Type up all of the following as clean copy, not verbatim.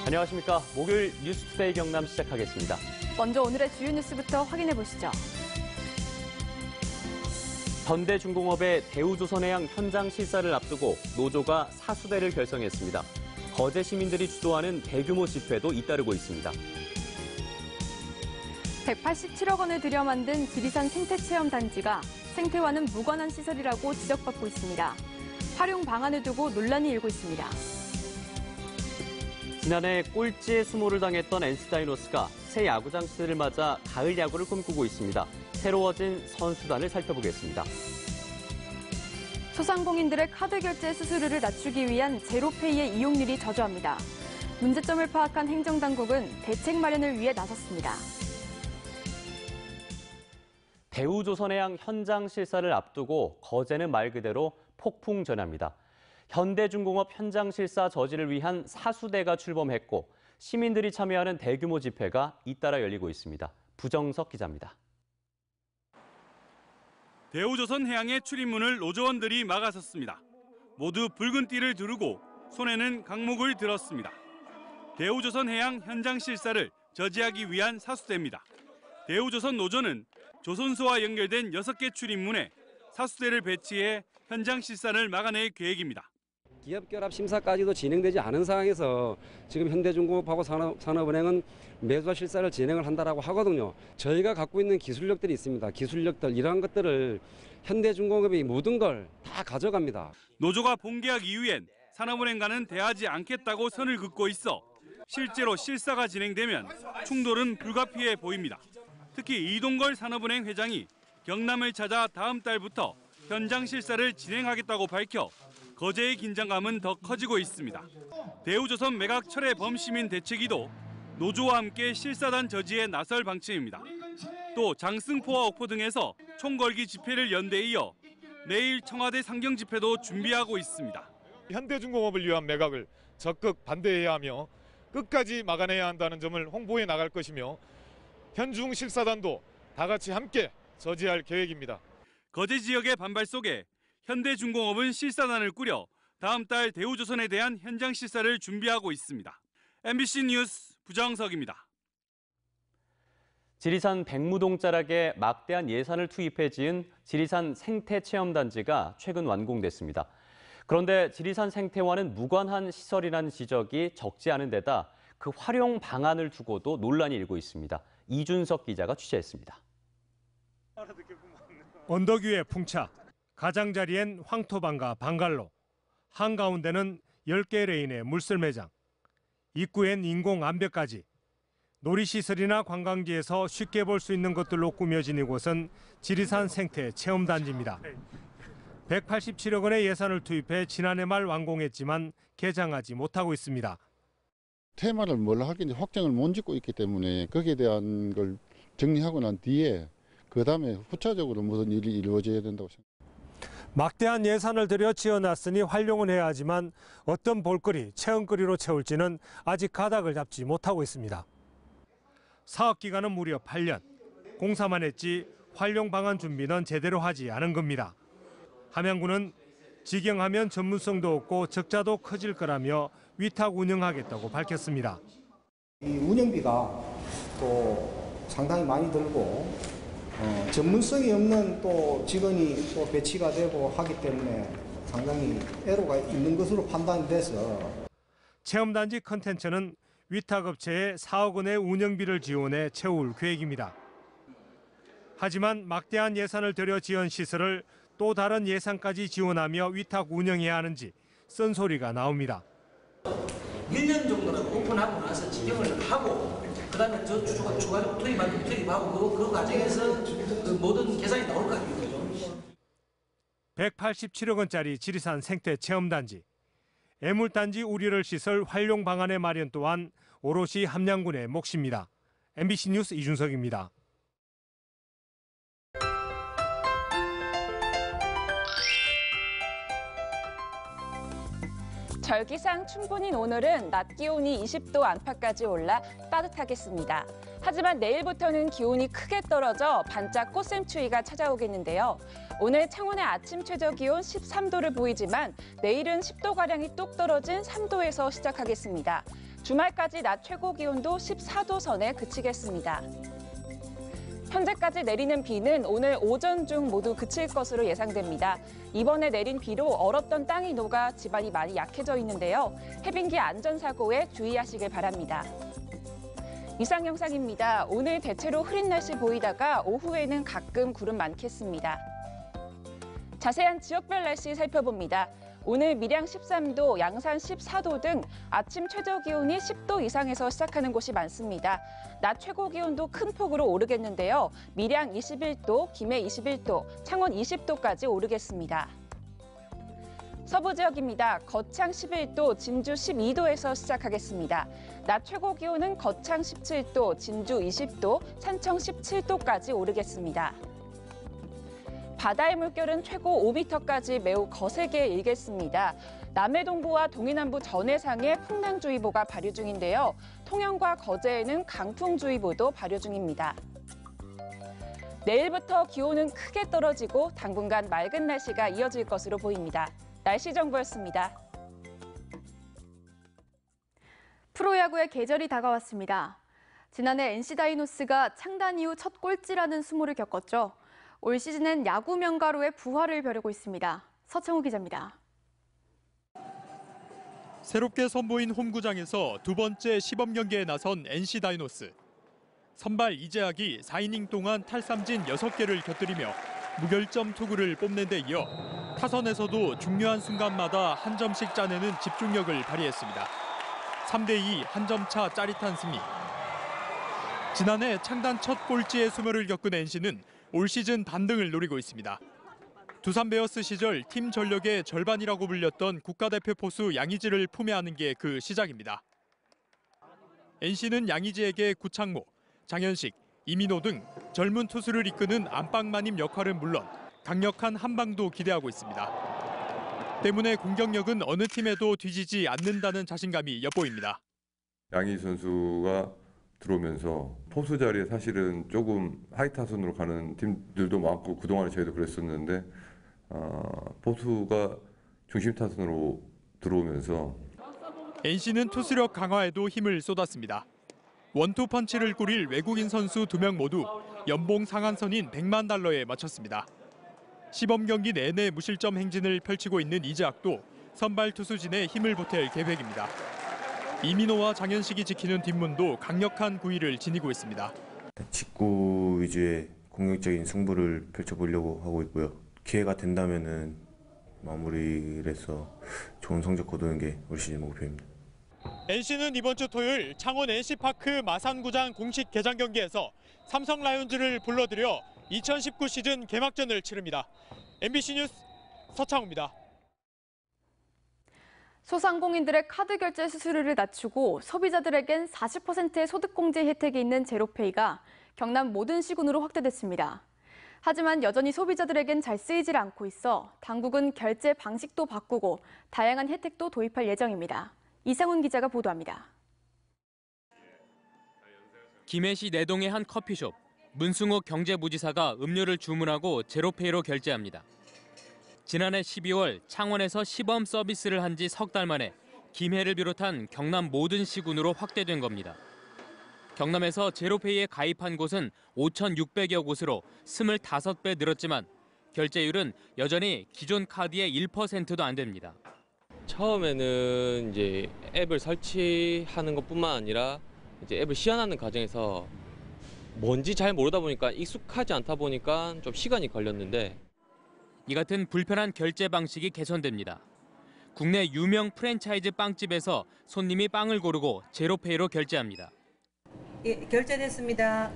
안녕하십니까. 목요일 뉴스투데이 경남 시작하겠습니다. 먼저 오늘의 주요 뉴스부터 확인해 보시죠. 현대중공업의 대우조선해양 현장 실사를 앞두고 노조가 사수대를 결성했습니다. 거제 시민들이 주도하는 대규모 집회도 잇따르고 있습니다. 187억 원을 들여 만든 지리산 생태체험단지가 생태와는 무관한 시설이라고 지적받고 있습니다. 활용 방안을 두고 논란이 일고 있습니다. 지난해 꼴찌의 수모를 당했던 NC다이노스가 새 야구장 시대를 맞아 가을 야구를 꿈꾸고 있습니다. 새로워진 선수단을 살펴보겠습니다. 소상공인들의 카드 결제 수수료를 낮추기 위한 제로페이의 이용률이 저조합니다. 문제점을 파악한 행정당국은 대책 마련을 위해 나섰습니다. 대우조선해양 현장 실사를 앞두고 거제는 말 그대로 폭풍 전야입니다. 현대중공업 현장 실사 저지를 위한 사수대가 출범했고 시민들이 참여하는 대규모 집회가 잇따라 열리고 있습니다. 부정석 기자입니다. 대우조선해양의 출입문을 노조원들이 막아섰습니다. 모두 붉은 띠를 두르고 손에는 강목을 들었습니다. 대우조선해양 현장 실사를 저지하기 위한 사수대입니다. 대우조선 노조는 조선소와 연결된 6개 출입문에 사수대를 배치해 현장 실사를 막아낼 계획입니다. 기업결합 심사까지도 진행되지 않은 상황에서 지금 현대중공업하고 산업은행은 매수와 실사를 진행을 한다라고 하거든요. 저희가 갖고 있는 기술력들이 있습니다. 기술력들 이러한 것들을 현대중공업이 모든 걸 다 가져갑니다. 노조가 본계약 이후엔 산업은행과는 대하지 않겠다고 선을 긋고 있어 실제로 실사가 진행되면 충돌은 불가피해 보입니다. 특히 이동걸 산업은행 회장이 경남을 찾아 다음 달부터 현장 실사를 진행하겠다고 밝혀 거제의 긴장감은 더 커지고 있습니다. 대우조선 매각 철회 범시민 대책위도 노조와 함께 실사단 저지에 나설 방침입니다. 또 장승포와 옥포 등에서 총걸기 집회를 연대에 이어 내일 청와대 상경 집회도 준비하고 있습니다. 현대중공업을 위한 매각을 적극 반대해야 하며 끝까지 막아내야 한다는 점을 홍보해 나갈 것이며 현중 실사단도 다 같이 함께 저지할 계획입니다. 거제 지역의 반발 속에 현대중공업은 실사단을 꾸려 다음 달 대우조선에 대한 현장 실사를 준비하고 있습니다. MBC 뉴스 부정석입니다. 지리산 백무동 자락에 막대한 예산을 투입해 지은 지리산 생태체험단지가 최근 완공됐습니다. 그런데 지리산 생태와는 무관한 시설이라는 지적이 적지 않은 데다 그 활용 방안을 두고도 논란이 일고 있습니다. 이준석 기자가 취재했습니다. 언덕 위의 풍차, 가장자리엔 황토방과 방갈로, 한가운데는 10개 레인의 물설 매장, 입구엔 인공 암벽까지 놀이시설이나 관광지에서 쉽게 볼 수 있는 것들로 꾸며진 이곳은 지리산 생태 체험단지입니다. 187억 원의 예산을 투입해 지난해 말 완공했지만 개장하지 못하고 있습니다. 테마를 뭘 하겠는지 확정을 못 짓고 있기 때문에 거기에 대한 걸 정리하고 난 뒤에 그다음에 후차적으로 무슨 일이 이루어져야 된다고 생각합니다. 막대한 예산을 들여 지어놨으니 활용은 해야 하지만 어떤 볼거리, 체험거리로 채울지는 아직 가닥을 잡지 못하고 있습니다. 사업 기간은 무려 8년. 공사만 했지 활용 방안 준비는 제대로 하지 않은 겁니다. 함양군은 직영하면 전문성도 없고 적자도 커질 거라며 위탁 운영하겠다고 밝혔습니다. 이 운영비가 또 상당히 많이 들고 전문성이 없는 또 직원이 또 배치가 되고 하기 때문에 상당히 애로가 있는 것으로 판단이 돼서 체험단지 컨텐츠는 위탁업체에 4억 원의 운영비를 지원해 채울 계획입니다. 하지만 막대한 예산을 들여 지은 시설을 또 다른 예산까지 지원하며 위탁 운영해야 하는지 쓴소리가 나옵니다. 1년 정도는 오픈하고 나서 진행을 하고 그다음에 저 추가로 투입하고 그 과정에서 그 모든 계산이 나올 거 아니에요. 187억 원짜리 지리산 생태 체험단지. 애물단지 우려를 시설 활용 방안의 마련 또한 오롯이 함양군의 몫입니다. MBC 뉴스 이준석입니다. 절기상 춘분인 오늘은 낮 기온이 20도 안팎까지 올라 따뜻하겠습니다. 하지만 내일부터는 기온이 크게 떨어져 반짝 꽃샘추위가 찾아오겠는데요. 오늘 창원의 아침 최저 기온 13도를 보이지만 내일은 10도가량이 뚝 떨어진 3도에서 시작하겠습니다. 주말까지 낮 최고 기온도 14도 선에 그치겠습니다. 현재까지 내리는 비는 오늘 오전 중 모두 그칠 것으로 예상됩니다. 이번에 내린 비로 얼었던 땅이 녹아 집안이 많이 약해져 있는데요. 해빙기 안전사고에 주의하시길 바랍니다. 이상 영상입니다. 오늘 대체로 흐린 날씨 보이다가 오후에는 가끔 구름 많겠습니다. 자세한 지역별 날씨 살펴봅니다. 오늘 밀양 13도, 양산 14도 등 아침 최저 기온이 10도 이상에서 시작하는 곳이 많습니다. 낮 최고 기온도 큰 폭으로 오르겠는데요. 밀양 21도, 김해 21도, 창원 20도까지 오르겠습니다. 서부 지역입니다. 거창 11도, 진주 12도에서 시작하겠습니다. 낮 최고 기온은 거창 17도, 진주 20도, 산청 17도까지 오르겠습니다. 바다의 물결은 최고 5m까지 매우 거세게 일겠습니다. 남해동부와 동해남부 전해상에 풍랑주의보가 발효 중인데요. 통영과 거제에는 강풍주의보도 발효 중입니다. 내일부터 기온은 크게 떨어지고 당분간 맑은 날씨가 이어질 것으로 보입니다. 날씨 정보였습니다. 프로야구의 계절이 다가왔습니다. 지난해 NC 다이노스가 창단 이후 첫 꼴찌라는 수모를 겪었죠. 올 시즌엔 야구 명가로의 부활을 벼르고 있습니다. 서창우 기자입니다. 새롭게 선보인 홈구장에서 두 번째 시범 경기에 나선 NC 다이노스. 선발 이재학이 4이닝 동안 탈삼진 6개를 곁들이며 무결점 투구를 뽐낸 데 이어 타선에서도 중요한 순간마다 한 점씩 짜내는 집중력을 발휘했습니다. 3대2 한 점 차 짜릿한 승리. 지난해 창단 첫 꼴찌의 수모를 겪은 NC는 올 시즌 반등을 노리고 있습니다. 두산 베어스 시절 팀 전력의 절반이라고 불렸던 국가대표 포수 양의지를 품에 안은 게 그 시작입니다. NC는 양의지에게 구창모, 장현식, 이민호 등 젊은 투수를 이끄는 안방마님 역할은 물론 강력한 한방도 기대하고 있습니다. 때문에 공격력은 어느 팀에도 뒤지지 않는다는 자신감이 엿보입니다. 양의지 선수가 들어오면서 포수 자리에 사실은 조금 하이 타선으로 가는 팀들도 많고 그동안에 저희도 그랬었는데 포수가 중심 타선으로 들어오면서 NC는 투수력 강화에도 힘을 쏟았습니다. 원투 펀치를 꾸릴 외국인 선수 2명 모두 연봉 상한선인 100만 달러에 맞췄습니다. 시범 경기 내내 무실점 행진을 펼치고 있는 이재학도 선발 투수진에 힘을 보탤 계획입니다. 이민호와 장현식이 지키는 뒷문도 강력한 구위를 지니고 있습니다. 직구 위주의 공격적인 승부를 펼쳐보려고 하고 있고요. 기회가 된다면은 마무리를 해서 좋은 성적 거두는 게 올 시즌 목표입니다. NC는 이번 주 토요일 창원 NC파크 마산구장 공식 개장 경기에서 삼성 라이온즈를 불러들여 2019 시즌 개막전을 치릅니다. MBC 뉴스 서창우입니다. 소상공인들의 카드 결제 수수료를 낮추고 소비자들에겐 40%의 소득공제 혜택이 있는 제로페이가 경남 모든 시군으로 확대됐습니다. 하지만 여전히 소비자들에겐 잘 쓰이질 않고 있어 당국은 결제 방식도 바꾸고 다양한 혜택도 도입할 예정입니다. 이상훈 기자가 보도합니다. 김해시 내동의 한 커피숍. 문승욱 경제부지사가 음료를 주문하고 제로페이로 결제합니다. 지난해 12월 창원에서 시범 서비스를 한 지 석 달 만에 김해를 비롯한 경남 모든 시군으로 확대된 겁니다. 경남에서 제로페이에 가입한 곳은 5,600여 곳으로 25배 늘었지만 결제율은 여전히 기존 카드의 1%도 안 됩니다. 처음에는 이제 앱을 설치하는 것뿐만 아니라 이제 앱을 시연하는 과정에서 뭔지 잘 모르다 보니까 익숙하지 않다 보니까 좀 시간이 걸렸는데 이 같은 불편한 결제 방식이 개선됩니다. 국내 유명 프랜차이즈 빵집에서 손님이 빵을 고르고 제로페이로 결제합니다. 예, 결제됐습니다.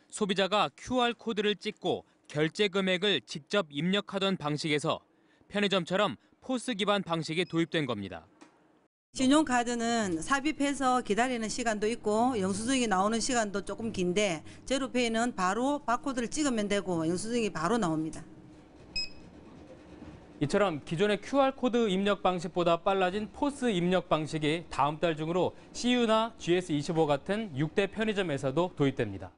소비자가 QR코드를 찍고 결제 금액을 직접 입력하던 방식에서 편의점처럼 포스 기반 방식이 도입된 겁니다. 신용카드는 삽입해서 기다리는 시간도 있고 영수증이 나오는 시간도 조금 긴데 제로페이는 바로 바코드를 찍으면 되고 영수증이 바로 나옵니다. 이처럼 기존의 QR코드 입력 방식보다 빨라진 포스 입력 방식이 다음 달 중으로 CU나 GS25 같은 6대 편의점에서도 도입됩니다.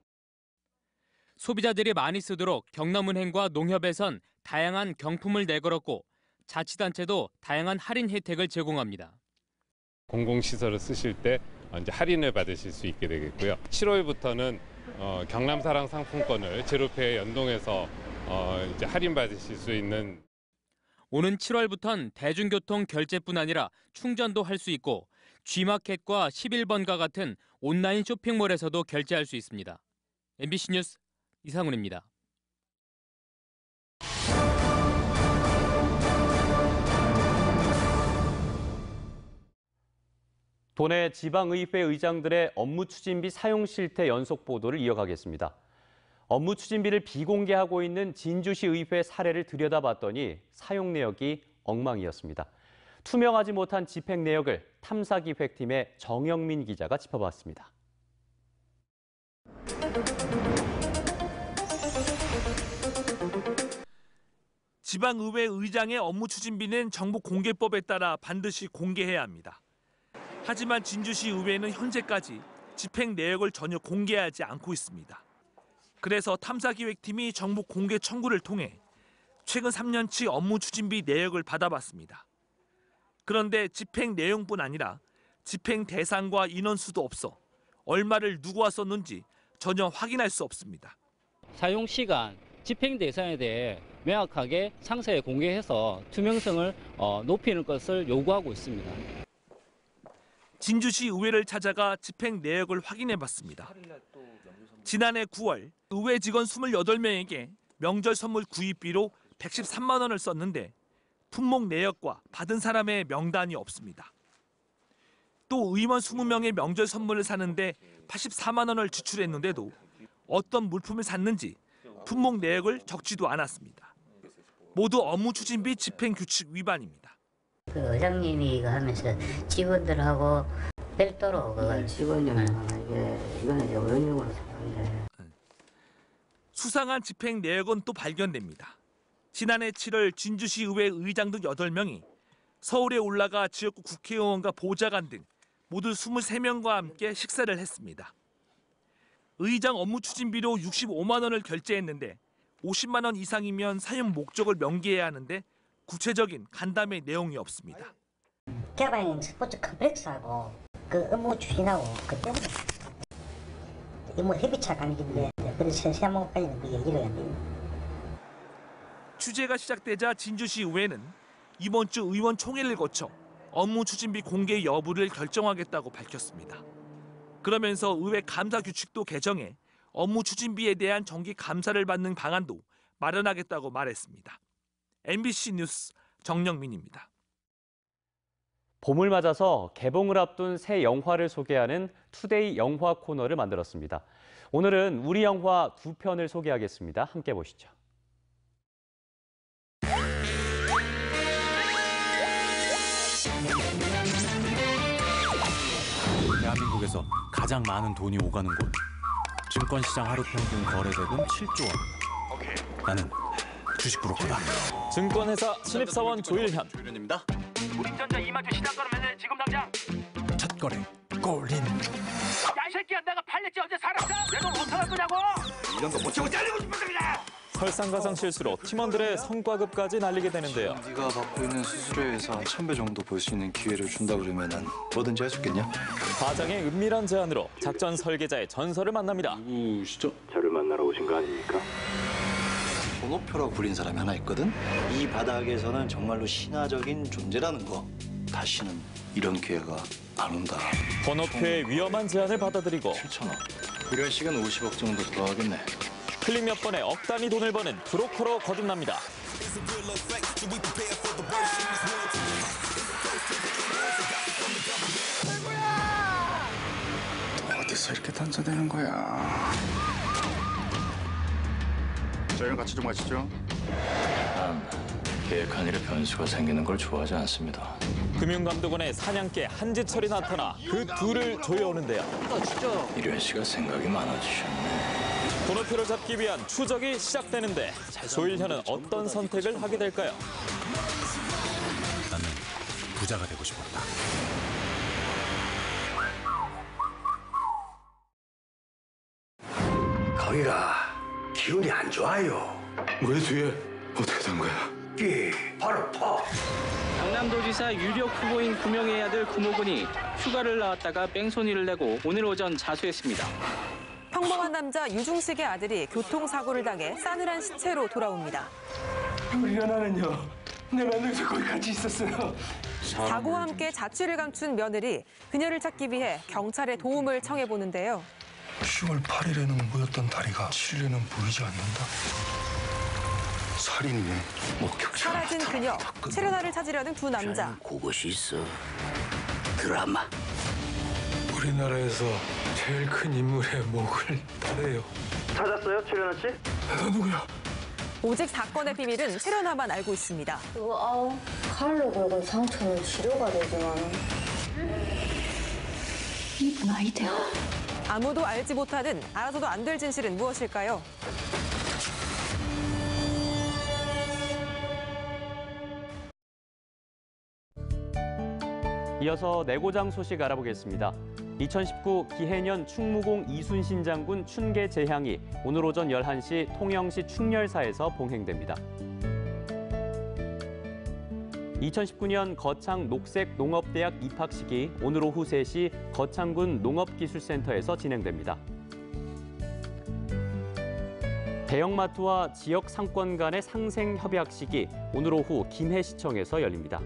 소비자들이 많이 쓰도록 경남은행과 농협에선 다양한 경품을 내걸었고 자치단체도 다양한 할인 혜택을 제공합니다. 공공시설을 쓰실 때 이제 할인을 받으실 수 있게 되겠고요. 7월부터는 경남사랑 상품권을 제로페이에 연동해서 이제 할인 받으실 수 있는. 오는 7월부턴 대중교통 결제뿐 아니라 충전도 할 수 있고 G마켓과 11번가 같은 온라인 쇼핑몰에서도 결제할 수 있습니다. MBC 뉴스 이상훈입니다. 도내 지방의회 의장들의 업무 추진비 사용 실태 연속 보도를 이어가겠습니다. 업무 추진비를 비공개하고 있는 진주시 의회 사례를 들여다봤더니 사용 내역이 엉망이었습니다. 투명하지 못한 집행 내역을 탐사기획팀의 정영민 기자가 짚어봤습니다. 지방의회 의장의 업무 추진비는 정보공개법에 따라 반드시 공개해야 합니다. 하지만 진주시 의회는 현재까지 집행 내역을 전혀 공개하지 않고 있습니다. 그래서 탐사기획팀이 정보 공개 청구를 통해 최근 3년치 업무 추진비 내역을 받아봤습니다. 그런데 집행 내용뿐 아니라 집행 대상과 인원수도 없어 얼마를 누구와 썼는지 전혀 확인할 수 없습니다. 사용 시간, 집행 대상에 대해 명확하게 상세히 공개해서 투명성을 높이는 것을 요구하고 있습니다. 진주시 의회를 찾아가 집행 내역을 확인해봤습니다. 지난해 9월 의회 직원 28명에게 명절 선물 구입비로 113만 원을 썼는데 품목 내역과 받은 사람의 명단이 없습니다. 또 의원 20명의 명절 선물을 사는데 84만 원을 지출했는데도 어떤 물품을 샀는지 품목 내역을 적지도 않았습니다. 모두 업무 추진비 집행 규칙 위반입니다. 그 의장님이 이거 하면서 직원들하고 별도로 그걸 직원용 이거는 이제 원용으로 생각합니다. 수상한 집행 내역은 또 발견됩니다. 지난해 7월 진주시 의회 의장 등 8명이 서울에 올라가 지역구 국회의원과 보좌관 등 모두 23명과 함께 식사를 했습니다. 의장 업무 추진비로 65만 원을 결제했는데 50만 원 이상이면 사용 목적을 명기해야 하는데 구체적인 간담회 내용이 없습니다. 개발 스포츠 컴플렉스하고 그 업무 추진하고 그 때문에 업무 협의차 관계인데 그래서 세목까지는 그 얘기를 해야 돼요. 취재가 시작되자 진주시 의회는 이번 주 의원총회를 거쳐 업무 추진비 공개 여부를 결정하겠다고 밝혔습니다. 그러면서 의회 감사 규칙도 개정해 업무 추진비에 대한 정기 감사를 받는 방안도 마련하겠다고 말했습니다. MBC 뉴스 정영민입니다. 봄을 맞아서 개봉을 앞둔 새 영화를 소개하는 투데이 영화 코너를 만들었습니다. 오늘은 우리 영화 2편을 소개하겠습니다. 함께 보시죠. 대한민국에서 가장 많은 돈이 오가는 곳. 증권시장 하루 평균 거래대금 7조 원. 나는 주식 브로커다. 증권회사 신입사원 조일현. 조일현입니다. 우리전자 이마트 시장가로 매매 지금 당장. 첫 거래 골인. 야 이 새끼야 내가 팔렸지 어제 살았어? 내 돈 어떡할 거냐고? 이런 거 못 치고 잘리고 싶어서 그냥. 설상가상 실수로 팀원들의 성과급까지 날리게 되는데요. 네가 받고 있는 수수료에서 1,000배 정도 벌 수 있는 기회를 준다 그러면은 뭐든지 해줬겠냐? 과장의 은밀한 제안으로 작전 설계자의 전설을 만납니다. 누구시죠? 저를 만나러 오신 거 아닙니까? 번호표라고 불린 사람이 하나 있거든? 이 바닥에서는 정말로 신화적인 존재라는 거. 다시는 이런 기회가 안 온다. 번호표의 위험한 제안을 받아들이고 7,000원. 이런 시간 50억 정도 들어가겠네. 클릭 몇 번에 억 단위 돈을 버는 브로커로 거듭납니다. 어디서 이렇게 던져대는 거야? 저희랑 같이 좀 가시죠. 난 계획한 일에 변수가 생기는 걸 좋아하지 않습니다. 금융감독원의 사냥개 한지철이 나타나 그 둘을 조여오는데요. 이련 씨가 생각이 많아지셨네. 번호표를 잡기 위한 추적이 시작되는데 조일현은 어떤 선택을 하게 될까요? 나는 부자가 되고 싶었다. 거기가 기운이 안 좋아요. 왜 뒤에 어떻게 된 거야? 새끼 바로 파. 경남도지사 유력 후보인 구명의 아들 구모군이 휴가를 나왔다가 뺑소니를 내고 오늘 오전 자수했습니다. 평범한 남자 유중식의 아들이 교통사고를 당해 싸늘한 시체로 돌아옵니다. 우리 연하는요. 내 며느리도 거기 같이 있었어요. 사고와 함께 자취를 감춘 며느리, 그녀를 찾기 위해 경찰에 도움을 청해보는데요. 10월 8일에는 보였던 다리가 7일에는 보이지 않는다. 살인이네. 목격자. 사라진 그녀, 체르나를 찾으려는 두 남자. 그것이 있어. 드라마. 우리나라에서 제일 큰 인물의 목을 따래요. 찾았어요, 최련아 씨? 너 누구야? 오직 사건의 비밀은 체르나만 알고 있습니다. 칼로 긁은 상처는 치료가 되지만 이분 아이디어. 아무도 알지 못하는 알아서도 안 될 진실은 무엇일까요? 이어서 내고장 소식 알아보겠습니다. 2019 기해년 충무공 이순신 장군 춘계 제향이 오늘 오전 11시 통영시 충렬사에서 봉행됩니다. 2019년 거창 녹색농업대학 입학식이 오늘 오후 3시 거창군 농업기술센터에서 진행됩니다. 대형마트와 지역 상권 간의 상생협약식이 오늘 오후 김해시청에서 열립니다.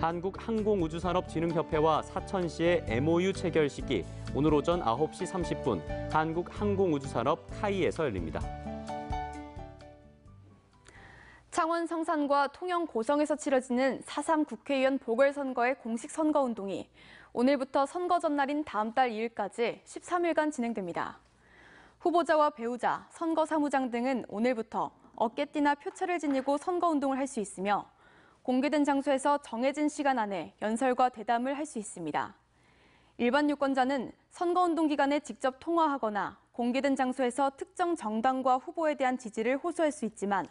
한국항공우주산업진흥협회와 사천시의 MOU 체결식이 오늘 오전 9시 30분 한국항공우주산업 카이에서 열립니다. 창원 성산과 통영 고성에서 치러지는 4.3 국회의원 보궐선거의 공식 선거운동이 오늘부터 선거 전날인 다음 달 2일까지 13일간 진행됩니다. 후보자와 배우자, 선거사무장 등은 오늘부터 어깨띠나 표차를 지니고 선거운동을 할 수 있으며 공개된 장소에서 정해진 시간 안에 연설과 대담을 할 수 있습니다. 일반 유권자는 선거운동 기간에 직접 통화하거나 공개된 장소에서 특정 정당과 후보에 대한 지지를 호소할 수 있지만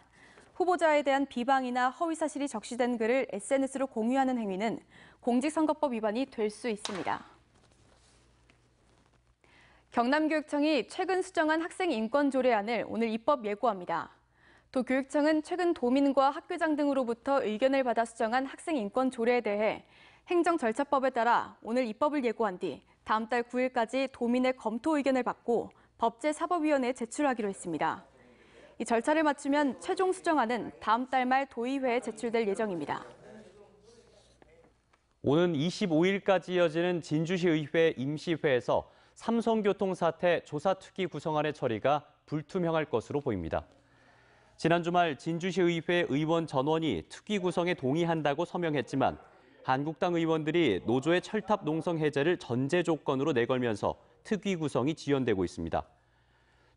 후보자에 대한 비방이나 허위 사실이 적시된 글을 SNS로 공유하는 행위는 공직선거법 위반이 될 수 있습니다. 경남교육청이 최근 수정한 학생 인권 조례안을 오늘 입법 예고합니다. 도교육청은 최근 도민과 학교장 등으로부터 의견을 받아 수정한 학생 인권 조례에 대해 행정절차법에 따라 오늘 입법을 예고한 뒤 다음 달 9일까지 도민의 검토 의견을 받고 법제사법위원회에 제출하기로 했습니다. 이 절차를 마치면 최종 수정안은 다음 달 말 도의회에 제출될 예정입니다. 오는 25일까지 이어지는 진주시의회 임시회에서 삼성교통 사태 조사특위 구성안의 처리가 불투명할 것으로 보입니다. 지난 주말 진주시의회 의원 전원이 특위 구성에 동의한다고 서명했지만 한국당 의원들이 노조의 철탑 농성 해제를 전제 조건으로 내걸면서 특위 구성이 지연되고 있습니다.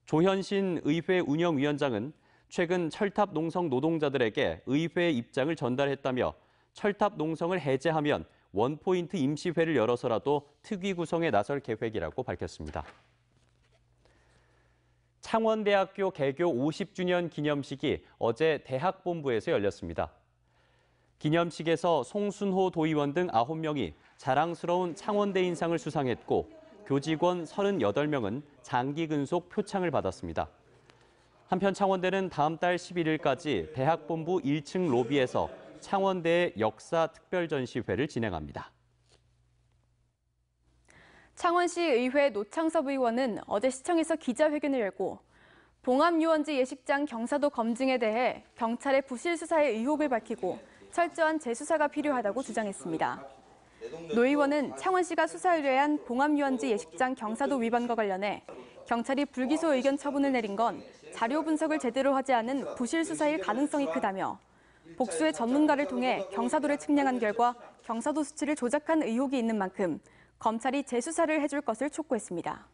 조현신 의회 운영위원장은 최근 철탑 농성 노동자들에게 의회의 입장을 전달했다며 철탑 농성을 해제하면 원포인트 임시회를 열어서라도 특위 구성에 나설 계획이라고 밝혔습니다. 창원대학교 개교 50주년 기념식이 어제 대학본부에서 열렸습니다. 기념식에서 송순호 도의원 등 9명이 자랑스러운 창원대 인상을 수상했고 교직원 38명은 장기 근속 표창을 받았습니다. 한편 창원대는 다음 달 11일까지 대학본부 1층 로비에서 창원대의 역사 특별전시회를 진행합니다. 창원시 의회 노창섭 의원은 어제 시청에서 기자회견을 열고 봉암유원지 예식장 경사도 검증에 대해 경찰의 부실 수사의 의혹을 밝히고 철저한 재수사가 필요하다고 주장했습니다. 노 의원은 창원시가 수사 의뢰한 봉암유원지 예식장 경사도 위반과 관련해 경찰이 불기소 의견 처분을 내린 건 자료 분석을 제대로 하지 않은 부실 수사일 가능성이 크다며 복수의 전문가를 통해 경사도를 측량한 결과 경사도 수치를 조작한 의혹이 있는 만큼 검찰이 재수사를 해줄 것을 촉구했습니다.